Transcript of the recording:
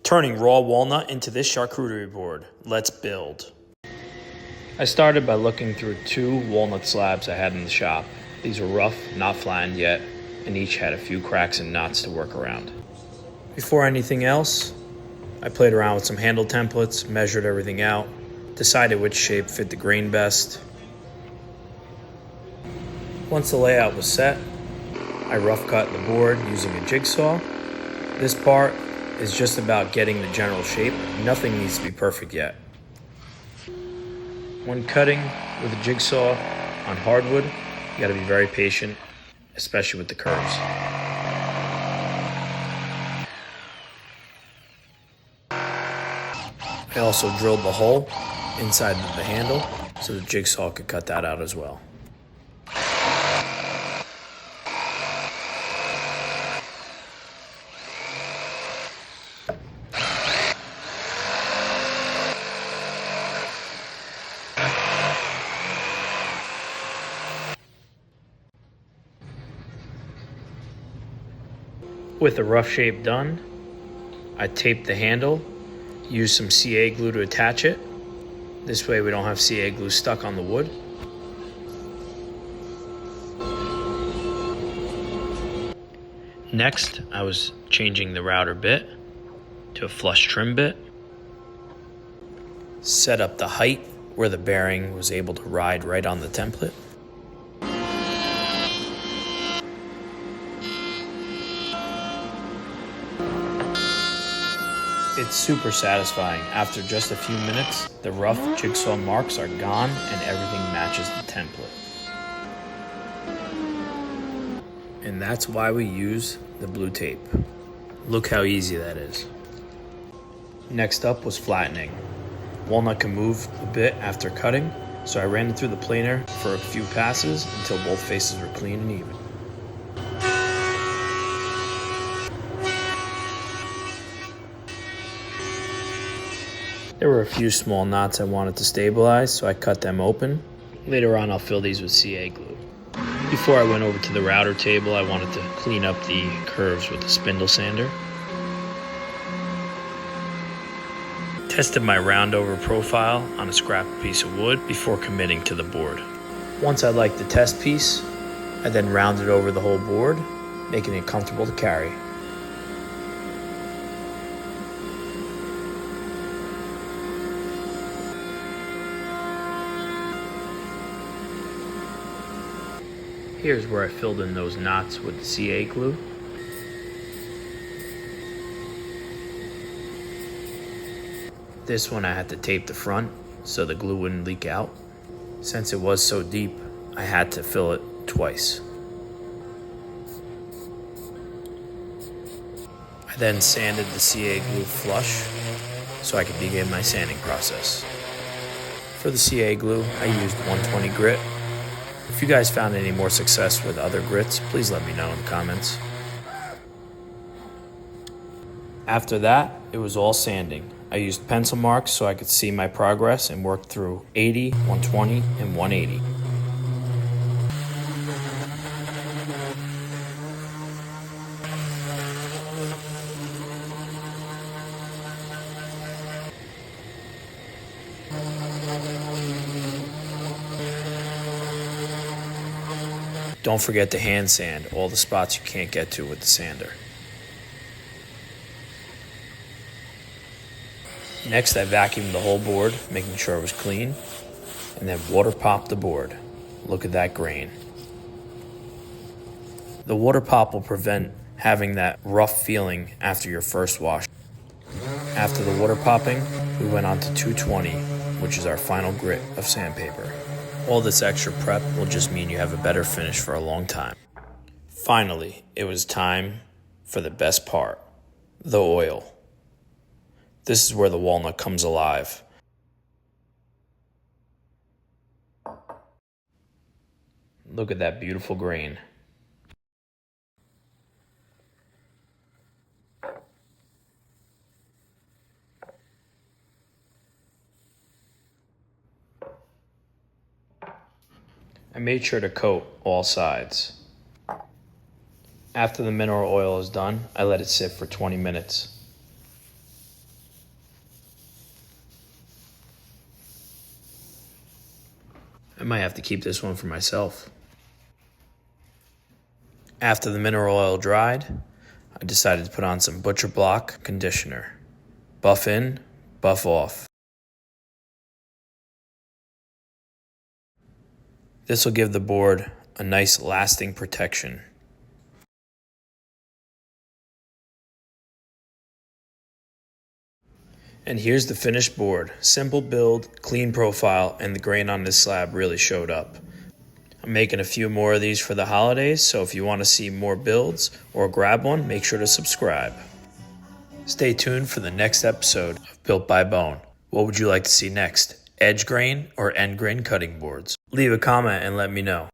Turning raw walnut into this charcuterie board. Let's build. I started by looking through 2 walnut slabs I had in the shop. These were rough, not flattened yet, and each had a few cracks and knots to work around. Before anything else, I played around with some handle templates, measured everything out, decided which shape fit the grain best. Once the layout was set, I rough cut the board using a jigsaw. This part is just about getting the general shape. Nothing needs to be perfect yet. When cutting with a jigsaw on hardwood, you gotta be very patient, especially with the curves. I also drilled the hole inside of the handle so the jigsaw could cut that out as well. With the rough shape done, I taped the handle, used some CA glue to attach it. This way we don't have CA glue stuck on the wood. Next, I was changing the router bit to a flush trim bit. Set up the height where the bearing was able to ride right on the template. It's super satisfying. After just a few minutes, the rough jigsaw marks are gone and everything matches the template. And that's why we use the blue tape. Look how easy that is. Next up was flattening. Walnut can move a bit after cutting, so I ran it through the planer for a few passes until both faces were clean and even. There were a few small knots I wanted to stabilize, so I cut them open. Later on, I'll fill these with CA glue. Before I went over to the router table, I wanted to clean up the curves with a spindle sander. Tested my round over profile on a scrap piece of wood before committing to the board. Once I liked the test piece, I then rounded over the whole board, making it comfortable to carry. Here's where I filled in those knots with the CA glue. This one I had to tape the front so the glue wouldn't leak out. Since it was so deep, I had to fill it twice. I then sanded the CA glue flush so I could begin my sanding process. For the CA glue, I used 120 grit. If you guys found any more success with other grits, please let me know in the comments. After that, it was all sanding. I used pencil marks so I could see my progress and worked through 80, 120, and 180. Don't forget to hand sand all the spots you can't get to with the sander. Next, I vacuumed the whole board, making sure it was clean, and then water popped the board. Look at that grain. The water pop will prevent having that rough feeling after your first wash. After the water popping, we went on to 220, which is our final grit of sandpaper. All this extra prep will just mean you have a better finish for a long time. Finally, it was time for the best part, the oil. This is where the walnut comes alive. Look at that beautiful grain. I made sure to coat all sides. After the mineral oil is done, I let it sit for 20 minutes. might have to keep this one for myself. After the mineral oil dried, I decided to put on some Butcher Block conditioner. Buff in, buff off. This will give the board a nice lasting protection. And here's the finished board. Simple build, clean profile, and the grain on this slab really showed up. I'm making a few more of these for the holidays, so if you want to see more builds or grab one, make sure to subscribe. Stay tuned for the next episode of Built by Bone. What would you like to see next? Edge grain or end grain cutting boards? Leave a comment and let me know.